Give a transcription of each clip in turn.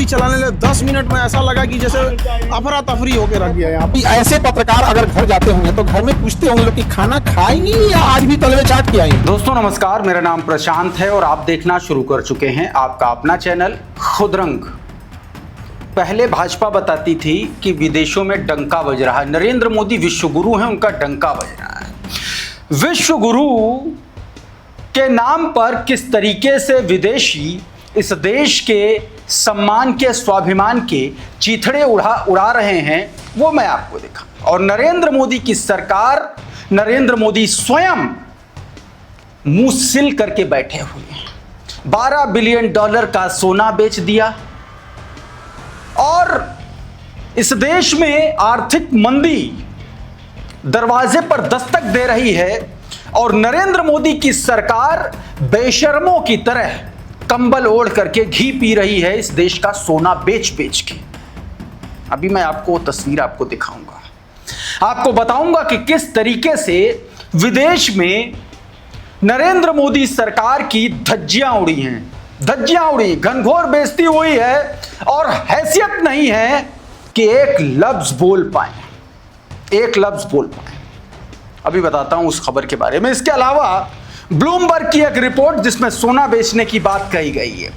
गाड़ी चलाने लगे 10 मिनट में ऐसा लगा कि जैसे अफरा तफरी होके रख गया यहाँ पे। ऐसे पत्रकार अगर घर जाते होंगे तो घर में पूछते होंगे लोग कि खाना खाएंगे या आज भी तलवे चाट के आएंगे। दोस्तों नमस्कार, मेरा नाम प्रशांत है और आप देखना शुरू कर चुके हैं आपका अपना चैनल खुदरंग। पहले भाजपा बताती थी कि विदेशों में डंका बज रहा है, नरेंद्र मोदी विश्व गुरु हैं, उनका डंका बज रहा है। विश्व गुरु के नाम पर किस तरीके से विदेशी इस देश के सम्मान के, स्वाभिमान के चीथड़े उड़ा रहे हैं वो मैं आपको दिखा। और नरेंद्र मोदी की सरकार, नरेंद्र मोदी स्वयं मुंह सिल करके बैठे हुए हैं। $12 बिलियन का सोना बेच दिया और इस देश में आर्थिक मंदी दरवाजे पर दस्तक दे रही है और नरेंद्र मोदी की सरकार बेशर्मों की तरह कंबल ओढ़ करके घी पी रही है इस देश का सोना बेच बेच के। अभी मैं आपको तस्वीर आपको दिखाऊंगा, आपको बताऊंगा कि किस तरीके से विदेश में नरेंद्र मोदी सरकार की धज्जियां उड़ी हैं, धज्जियां उड़ी, घनघोर बेइज्जती हुई है और हैसियत नहीं है कि एक लफ्ज बोल पाए, एक लफ्ज बोल पाए। अभी बताता हूं उस खबर के बारे में। इसके अलावा ब्लूमबर्ग की एक रिपोर्ट जिसमें सोना बेचने की बात कही गई है।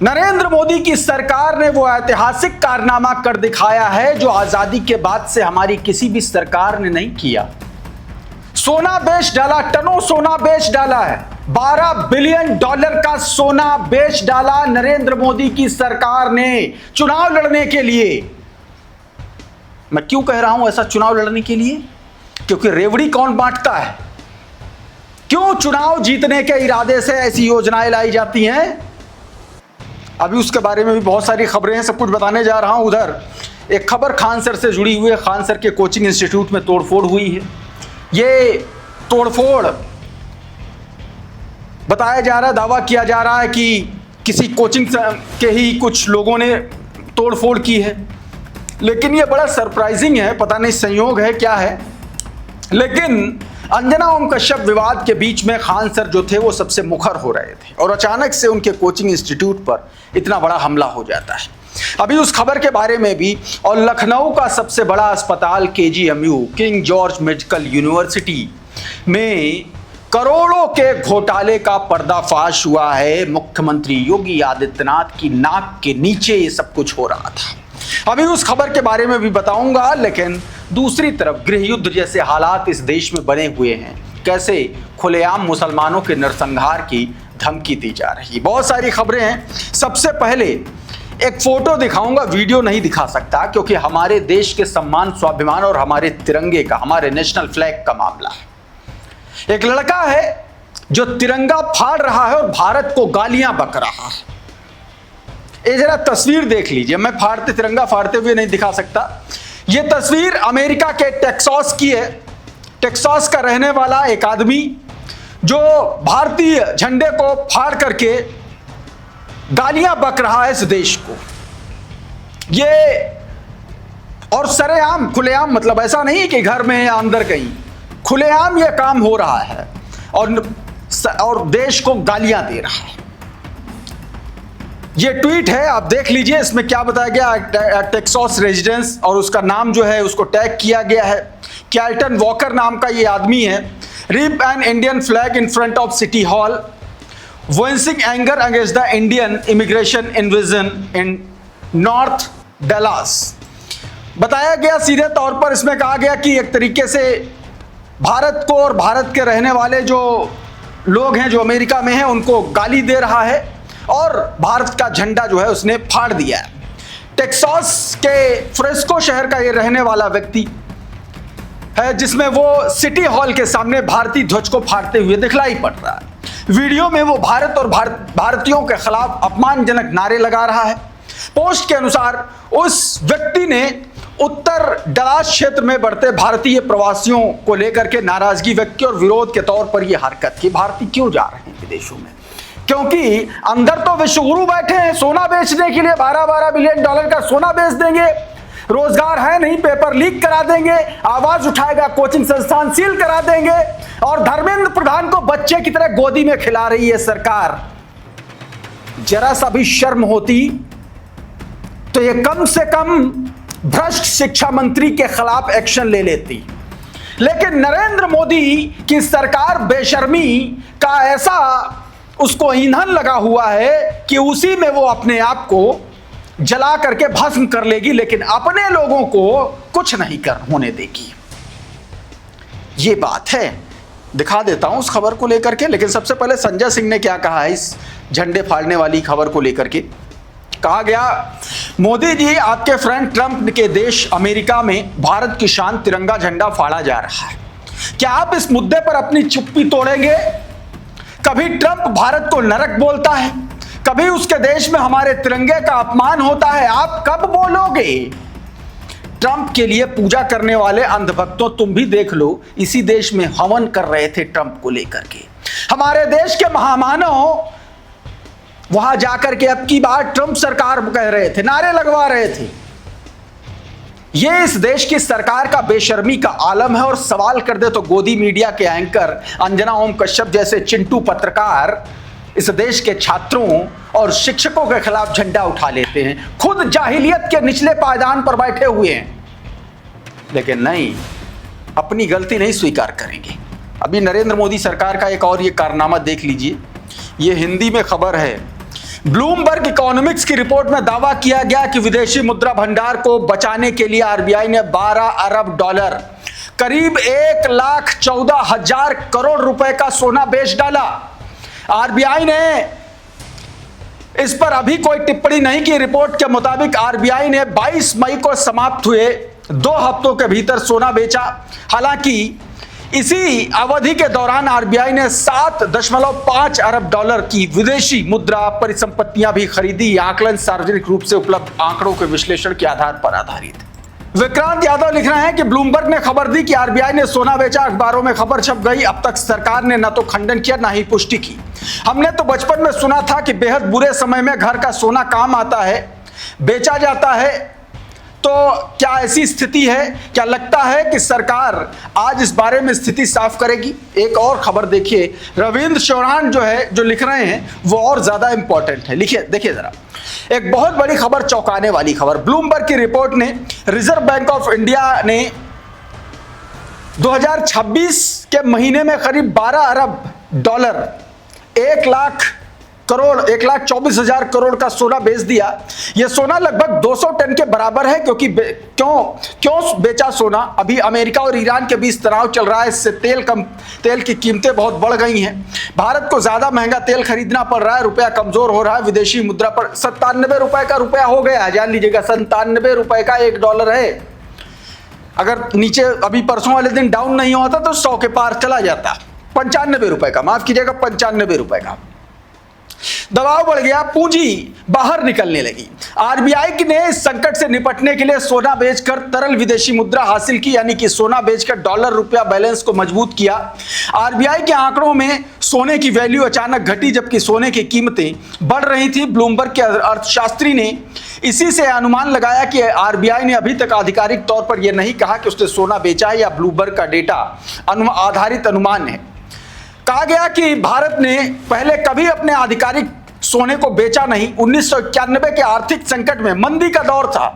नरेंद्र मोदी की सरकार ने वो ऐतिहासिक कारनामा कर दिखाया है जो आजादी के बाद से हमारी किसी भी सरकार ने नहीं किया। सोना बेच डाला, टनों सोना बेच डाला है। $12 बिलियन का सोना बेच डाला नरेंद्र मोदी की सरकार ने चुनाव लड़ने के लिए। मैं क्यों कह रहा हूं ऐसा चुनाव लड़ने के लिए? क्योंकि रेवड़ी कौन बांटता है? क्यों चुनाव जीतने के इरादे से ऐसी योजनाएं लाई जाती हैं? अभी उसके बारे में भी बहुत सारी खबरें हैं, सब कुछ बताने जा रहा हूं। उधर एक खबर खान सर से जुड़ी हुई है। खान सर के कोचिंग इंस्टीट्यूट में तोड़फोड़ हुई है। ये तोड़फोड़ बताया जा रहा है, दावा किया जा रहा है कि किसी कोचिंग के ही कुछ लोगों ने तोड़फोड़ की है, लेकिन ये बड़ा सरप्राइजिंग है। पता नहीं संयोग है क्या है, लेकिन अंजना ओम कश्यप विवाद के बीच में खान सर जो थे वो सबसे मुखर हो रहे थे और अचानक से उनके कोचिंग इंस्टीट्यूट पर इतना बड़ा हमला हो जाता है। अभी उस खबर के बारे में भी। और लखनऊ का सबसे बड़ा अस्पताल KGMU, king George medical university में करोड़ों के घोटाले का पर्दाफाश हुआ है। मुख्यमंत्री योगी आदित्यनाथ की नाक के नीचे ये सब कुछ हो रहा था। अभी उस खबर के बारे में भी बताऊंगा, लेकिन दूसरी तरफ गृह युद्ध जैसे हालात इस देश में बने हुए हैं। कैसे खुलेआम मुसलमानों के नरसंहार की धमकी दी जा रही है। बहुत सारी खबरें हैं। सबसे पहले एक फोटो दिखाऊंगा, वीडियो नहीं दिखा सकता क्योंकि हमारे देश के सम्मान, स्वाभिमान और हमारे तिरंगे का, हमारे नेशनल फ्लैग का मामला है। एक लड़का है जो तिरंगा फाड़ रहा है और भारत को गालियां बक रहा है। ये जरा तस्वीर देख लीजिए। मैं तिरंगा फाड़ते हुए नहीं दिखा सकता। ये तस्वीर अमेरिका के टेक्सास की है। टेक्सास का रहने वाला एक आदमी जो भारतीय झंडे को फाड़ करके गालियां बक रहा है इस देश को। ये और सरेआम, खुलेआम, मतलब ऐसा नहीं कि घर में या अंदर कहीं, खुलेआम ये काम हो रहा है और देश को गालियां दे रहा है। ये ट्वीट है, आप देख लीजिए। इसमें क्या बताया गया, टेक्सास रेजिडेंस, और उसका नाम जो है उसको टैग किया गया है। कैल्टन वॉकर नाम का ये आदमी है। Rip an Indian flag in front of city hall, voicing anger against the Indian immigration invasion in North Dallas. बताया गया सीधे तौर पर, इसमें कहा गया कि एक तरीके से भारत को और भारत के रहने वाले जो लोग हैं जो अमेरिका में हैं उनको गाली दे रहा है और भारत का झंडा जो है उसने फाड़ दिया है। टेक्सास के फ्रेस्को शहर का ये रहने वाला व्यक्ति है जिसमें वो सिटी हॉल के सामने भारतीय ध्वज को फाड़ते हुए दिखलाई पड़ रहा है। वीडियो में वो भारत और भारतीयों के खिलाफ अपमानजनक नारे लगा रहा है। पोस्ट के अनुसार उस व्यक्ति ने उत्तर डलास क्षेत्र में बढ़ते भारतीय प्रवासियों को लेकर के नाराजगी व्यक्त की और विरोध के तौर पर यह हरकत की। भारतीय क्यों जा रहे हैं विदेशों में? क्योंकि अंदर तो विश्वगुरु बैठे हैं सोना बेचने के लिए। $12 बिलियन का सोना बेच देंगे, रोजगार है नहीं, पेपर लीक करा देंगे, आवाज उठाएगा, कोचिंग संस्थान सील करा देंगे और धर्मेंद्र प्रधान को बच्चे की तरह गोदी में खिला रही है सरकार। जरा सा भी शर्म होती तो ये कम से कम भ्रष्ट शिक्षा मंत्री के खिलाफ एक्शन ले लेती। लेकिन नरेंद्र मोदी की सरकार बेशर्मी का ऐसा उसको ईंधन लगा हुआ है कि उसी में वो अपने आप को जला करके भस्म कर लेगी, लेकिन अपने लोगों को कुछ नहीं कर होने देगी। ये बात है। दिखा देता हूं उस खबर को लेकर के, लेकिन सबसे पहले संजय सिंह ने क्या कहा है इस झंडे फाड़ने वाली खबर को लेकर के। कहा गया, मोदी जी आपके फ्रेंड ट्रंप के देश अमेरिका में भारत की शान तिरंगा झंडा फाड़ा जा रहा है, क्या आप इस मुद्दे पर अपनी चुप्पी तोड़ेंगे? कभी ट्रंप भारत को नरक बोलता है, कभी उसके देश में हमारे तिरंगे का अपमान होता है, आप कब बोलोगे? ट्रंप के लिए पूजा करने वाले अंधभक्तों, तुम भी देख लो, इसी देश में हवन कर रहे थे ट्रंप को लेकर के। हमारे देश के महामानव वहां जाकर के अब की बार ट्रंप सरकार कह रहे थे, नारे लगवा रहे थे। यह इस देश की सरकार का बेशर्मी का आलम है। और सवाल कर दे तो गोदी मीडिया के एंकर अंजना ओम कश्यप जैसे चिंटू पत्रकार इस देश के छात्रों और शिक्षकों के खिलाफ झंडा उठा लेते हैं, खुद जाहिलियत के निचले पायदान पर बैठे हुए हैं, लेकिन नहीं, अपनी गलती नहीं स्वीकार करेंगे। अभी नरेंद्र मोदी सरकार का एक और ये कारनामा देख लीजिए। ये हिंदी में खबर है। ब्लूमबर्ग इकोनॉमिक्स की रिपोर्ट में दावा किया गया कि विदेशी मुद्रा भंडार को बचाने के लिए आरबीआई ने 12 अरब डॉलर, करीब 1,14,000 करोड़ रुपए का सोना बेच डाला। आरबीआई ने इस पर अभी कोई टिप्पणी नहीं की। रिपोर्ट के मुताबिक आरबीआई ने 22 मई को समाप्त हुए 2 हफ्तों के भीतर सोना बेचा। हालांकि इसी अवधि के दौरान आरबीआई ने 7.5 अरब डॉलर की विदेशी मुद्रा परिसंपत्तियां भी खरीदी। आकलन सार्वजनिक रूप से उपलब्ध आंकड़ों के विश्लेषण के आधार पर आधारित। विक्रांत यादव लिख रहे हैं कि ब्लूमबर्ग ने खबर दी कि आरबीआई ने सोना बेचा, अखबारों में खबर छप गई। अब तक सरकार ने न तो खंडन किया न ही पुष्टि की। हमने तो बचपन में सुना था कि बेहद बुरे समय में घर का सोना काम आता है, बेचा जाता है। तो क्या ऐसी स्थिति है? क्या लगता है कि सरकार आज इस बारे में स्थिति साफ करेगी? एक और खबर देखिए, रविंद्र चौहान जो लिख रहे हैं वो और ज्यादा इंपॉर्टेंट है। लिखिए, देखिए जरा, एक बहुत बड़ी खबर, चौंकाने वाली खबर। ब्लूमबर्ग की रिपोर्ट ने रिजर्व बैंक ऑफ इंडिया ने 2026 के महीने में करीब 12 अरब डॉलर 1,24,000 करोड़ का सोना बेच दिया। यह सोना लगभग 200 टन के बराबर है। क्यों बेचा सोना? अभी अमेरिका और ईरान के बीच तनाव चल रहा है, इससे तेल की कीमतें बहुत बढ़ गई हैं। भारत को ज्यादा महंगा तेल खरीदना पड़ रहा है, रुपया कमजोर हो रहा है। विदेशी मुद्रा पर 97 रुपए का रुपया हो गया, जान लीजिएगा, 97 रुपए का 1 डॉलर है। अगर नीचे अभी परसों वाले दिन डाउन नहीं होता तो 100 के पार चला जाता। 95 रुपए का, माफ कीजिएगा, 95 रुपए का। दबाव बढ़ गया, पूंजी बाहर निकलने लगी। आरबीआई ने इस संकट से निपटने के लिए सोना बेचकर तरल विदेशी मुद्रा हासिल की, यानी कि सोना बेचकर डॉलर रुपया बैलेंस को मजबूत किया। आरबीआई के आंकड़ों में सोने की वैल्यू अचानक घटी, जबकि सोने की कीमतें बढ़ रही थी। ब्लूमबर्ग के अर्थशास्त्री ने इसी से अनुमान लगाया कि आरबीआई ने अभी तक आधिकारिक तौर पर यह नहीं कहा कि उसने सोना बेचा है, या ब्लूमबर्ग का डेटा आधारित अनुमान है। कहा गया कि भारत ने पहले कभी अपने आधिकारिक सोने को बेचा नहीं। 1991 के आर्थिक संकट में, मंदी का दौर था,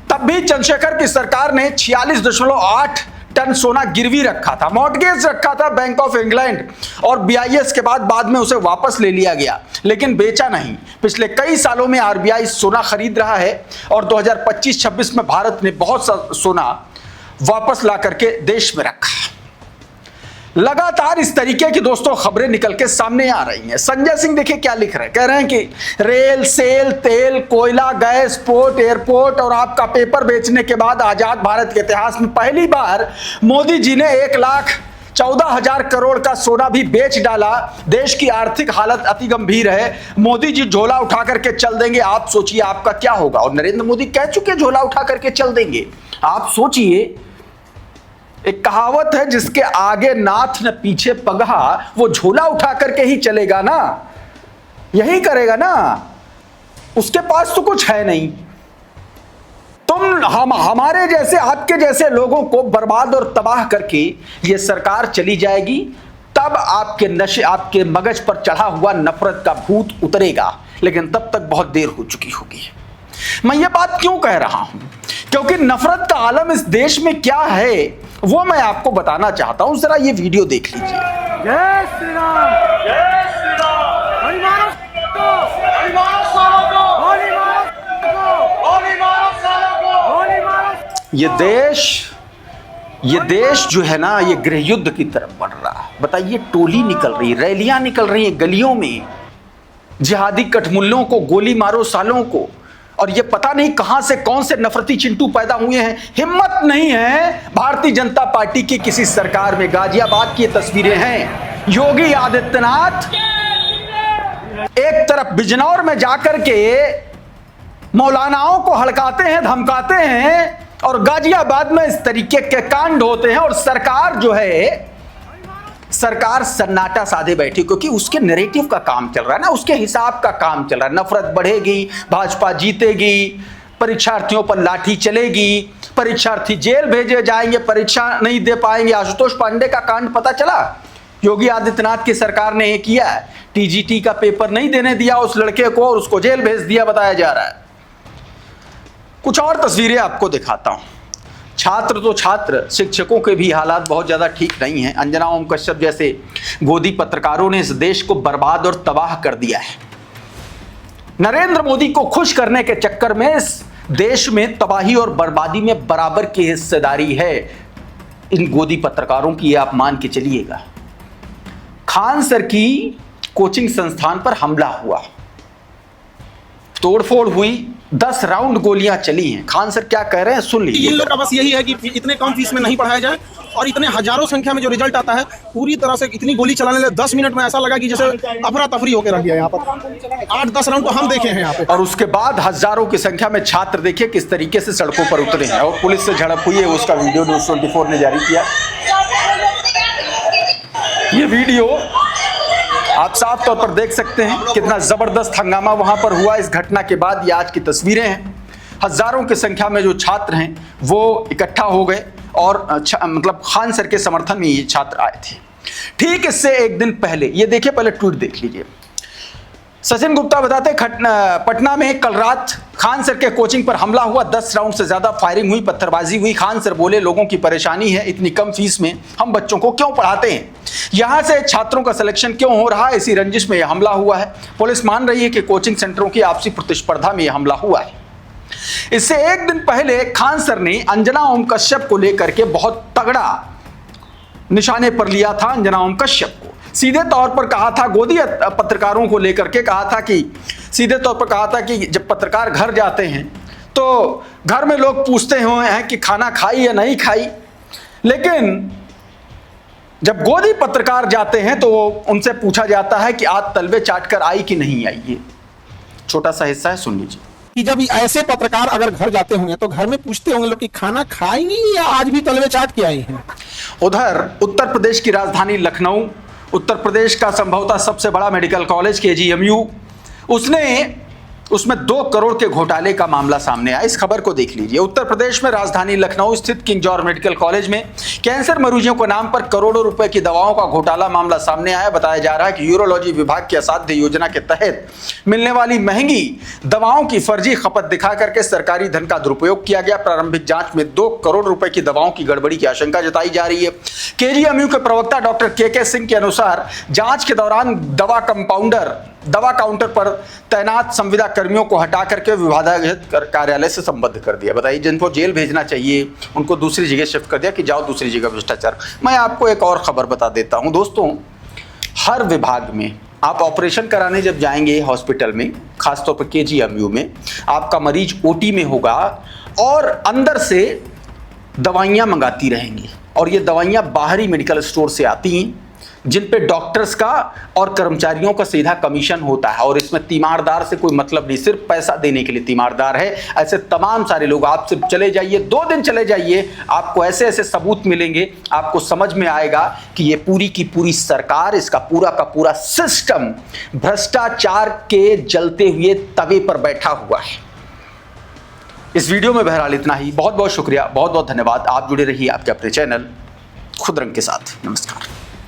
तब भी चंद्रशेखर की सरकार ने 46.8 टन सोना गिरवी रखा था, मॉर्टगेज रखा था बैंक ऑफ इंग्लैंड और बीआईएस के बाद में उसे वापस ले लिया गया, लेकिन बेचा नहीं। पिछले कई सालों में आरबीआई सोना खरीद रहा है और 2025-26 में भारत ने बहुत सा सोना वापस ला करके देश में रखा। लगातार इस तरीके की दोस्तों खबरें निकल के सामने आ रही हैं। संजय सिंह देखिए क्या लिख रहे हैं, कह रहे हैं कि रेल, सेल, तेल, कोयला, गैस, पोर्ट, एयरपोर्ट और आपका पेपर बेचने के बाद आजाद भारत के इतिहास में पहली बार मोदी जी ने 1,14,000 करोड़ का सोना भी बेच डाला। देश की आर्थिक हालत अति गंभीर है, मोदी जी झोला उठा करके चल देंगे। आप सोचिए आपका क्या होगा। और नरेंद्र मोदी कह चुके झोला उठा करके चल देंगे। आप सोचिए, एक कहावत है, जिसके आगे नाथ न पीछे पगहा, वो झोला उठा करके ही चलेगा ना, यही करेगा ना, उसके पास तो कुछ है नहीं। हमारे जैसे, आपके जैसे लोगों को बर्बाद और तबाह करके ये सरकार चली जाएगी, तब आपके नशे, आपके मगज पर चढ़ा हुआ नफरत का भूत उतरेगा, लेकिन तब तक बहुत देर हो चुकी होगी। मैं ये बात क्यों कह रहा हूं? क्योंकि नफरत का आलम इस देश में क्या है वो मैं आपको बताना चाहता हूं। जरा ये वीडियो देख लीजिए। जय श्री राम, जय श्री राम। गोली मारो सालों को, गोली मारो सालों को, गोली मारो। ये देश जो है ना, ये गृह युद्ध की तरफ बढ़ रहा है। बताइए, टोली निकल रही, रैलियां निकल रही हैं गलियों में, जिहादी कठमुल्लों को गोली मारो सालों को। और ये पता नहीं कहां से कौन से नफरती चिंटू पैदा हुए हैं। हिम्मत नहीं है भारतीय जनता पार्टी की किसी सरकार में। गाजियाबाद की तस्वीरें हैं। योगी आदित्यनाथ एक तरफ बिजनौर में जाकर के मौलानाओं को हड़काते हैं, धमकाते हैं, और गाजियाबाद में इस तरीके के कांड होते हैं, और सरकार जो है, सरकार सन्नाटा साधे बैठी, क्योंकि उसके नैरेटिव का काम चल रहा है ना, उसके हिसाब का काम चल रहा है। नफरत बढ़ेगी, भाजपा जीतेगी, परीक्षार्थियों पर लाठी चलेगी, परीक्षार्थी जेल भेजे जाएंगे, परीक्षा नहीं दे पाएंगे। आशुतोष पांडे का कांड पता चला, योगी आदित्यनाथ की सरकार ने ये किया, टीजीटी का पेपर नहीं देने दिया उस लड़के को और उसको जेल भेज दिया, बताया जा रहा है। कुछ और तस्वीरें आपको दिखाता हूं। छात्र तो छात्र, शिक्षकों के भी हालात बहुत ज़्यादा ठीक नहीं हैं। अंजना ओम कश्यप जैसे गोदी पत्रकारों ने इस देश को बर्बाद और तबाह कर दिया है। नरेंद्र मोदी को खुश करने के चक्कर में इस देश में तबाही और बर्बादी में बराबर की हिस्सेदारी है इन गोदी पत्रकारों की, आप मान के चलिएगा। खान सर की कोचिंग संस्थान पर हमला हुआ, तोड़फोड़ हुई, 10 राउंड गोलियां चली हैं। खान सर क्या कह रहे हैं सुन लीजिए। इन लोग का बस यही है कि इतने कम फीस में नहीं पढ़ाया जाए, और इतने हजारों संख्या में जो रिजल्ट आता है पूरी तरह से इतनी गोली चलाने लगे। 10 मिनट में ऐसा लगा कि जैसे अफरा तफरी होकर रख गया। यहाँ पर 8-10 राउंड तो हम देखे हैं यहाँ पे। और उसके बाद हजारों की संख्या में छात्र देखिए किस तरीके से सड़कों पर उतरे हैं, और पुलिस से झड़प हुई है। उसका वीडियो न्यूज़ 24 ने जारी किया। ये वीडियो आप साफ तौर पर देख सकते हैं कितना जबरदस्त हंगामा वहां पर हुआ इस घटना के बाद। ये आज की तस्वीरें हैं। हजारों की संख्या में जो छात्र हैं वो इकट्ठा हो गए, और मतलब खान सर के समर्थन में ये छात्र आए थे। ठीक इससे एक दिन पहले, ये देखिए, पहले ट्वीट देख लीजिए। सचिन गुप्ता बताते पटना में कल रात खान सर के कोचिंग पर हमला हुआ, 10 राउंड से ज्यादा फायरिंग हुई, पत्थरबाजी हुई। खान सर बोले, लोगों की परेशानी है, इतनी कम फीस में हम बच्चों को क्यों पढ़ाते हैं, यहां से छात्रों का सिलेक्शन क्यों हो रहा है, इसी रंजिश में यह हमला हुआ है। पुलिस मान रही है कि कोचिंग सेंटरों की आपसी प्रतिस्पर्धा में यह हमला हुआ है। इससे एक दिन पहले खान सर ने अंजना ओम कश्यप को लेकर के बहुत तगड़ा निशाने पर लिया था। अंजना ओम कश्यप को सीधे तौर पर कहा था, गोदी पत्रकारों को लेकर के कहा था कि, सीधे तौर पर कहा था कि जब पत्रकार घर जाते हैं तो घर में लोग पूछते हुए हैं कि खाना खाई या नहीं खाई, लेकिन जब गोदी पत्रकार जाते हैं तो उनसे पूछा जाता है कि आज तलवे चाट कर आई कि नहीं आई। ये छोटा सा हिस्सा है, सुन लीजिए। कि जब ऐसे पत्रकार अगर घर जाते होंगे तो घर में पूछते होंगे लोग कि खाना खाई या आज भी तलवे चाट के आई हैं। उधर उत्तर प्रदेश की राजधानी लखनऊ, उत्तर प्रदेश का संभवतः सबसे बड़ा मेडिकल कॉलेज KGMU, उसमें 2 करोड़ के घोटाले का मामला सामने आया। इस खबर को देख लीजिए। उत्तर प्रदेश में राजधानी लखनऊ स्थित किंग जॉर्ज मेडिकल कॉलेज में कैंसर मरीजों के नाम पर करोड़ों रुपए की दवाओं का घोटाला मामला सामने आया। बताया जा रहा है कि यूरोलॉजी विभाग की असाध्य योजना के तहत मिलने वाली महंगी दवाओं की फर्जी खपत दिखा करके सरकारी धन का दुरुपयोग किया गया। प्रारंभिक जांच में 2 करोड़ रुपए की दवाओं की गड़बड़ी की आशंका जताई जा रही है। KGMU के प्रवक्ता डॉक्टर KK सिंह के अनुसार जांच के दौरान दवा काउंटर पर तैनात संविदा कर्मियों को हटा करके विभागाध्यक्ष कार्यालय से संबद्ध कर दिया। बताइए, जिनको जेल भेजना चाहिए उनको दूसरी जगह शिफ्ट कर दिया कि जाओ दूसरी जगह भ्रष्टाचार। मैं आपको एक और खबर बता देता हूं दोस्तों, हर विभाग में आप ऑपरेशन कराने जब जाएंगे हॉस्पिटल में, खासतौर पर KGMU में, आपका मरीज OT में होगा और अंदर से दवाइयाँ मंगाती रहेंगी, और ये दवाइयाँ बाहरी मेडिकल स्टोर से आती हैं जिन पे डॉक्टर्स का और कर्मचारियों का सीधा कमीशन होता है। और इसमें तीमारदार से कोई मतलब नहीं, सिर्फ पैसा देने के लिए तीमारदार है। ऐसे तमाम सारे लोग, आप सिर्फ चले जाइए, 2 दिन चले जाइए, आपको ऐसे ऐसे सबूत मिलेंगे, आपको समझ में आएगा कि ये पूरी की पूरी सरकार, इसका पूरा का पूरा सिस्टम भ्रष्टाचार के जलते हुए तवे पर बैठा हुआ है। इस वीडियो में बहरहाल इतना ही। बहुत बहुत शुक्रिया, बहुत बहुत धन्यवाद। आप जुड़े रहिए आपके अपने चैनल खुदरंग के साथ। नमस्कार।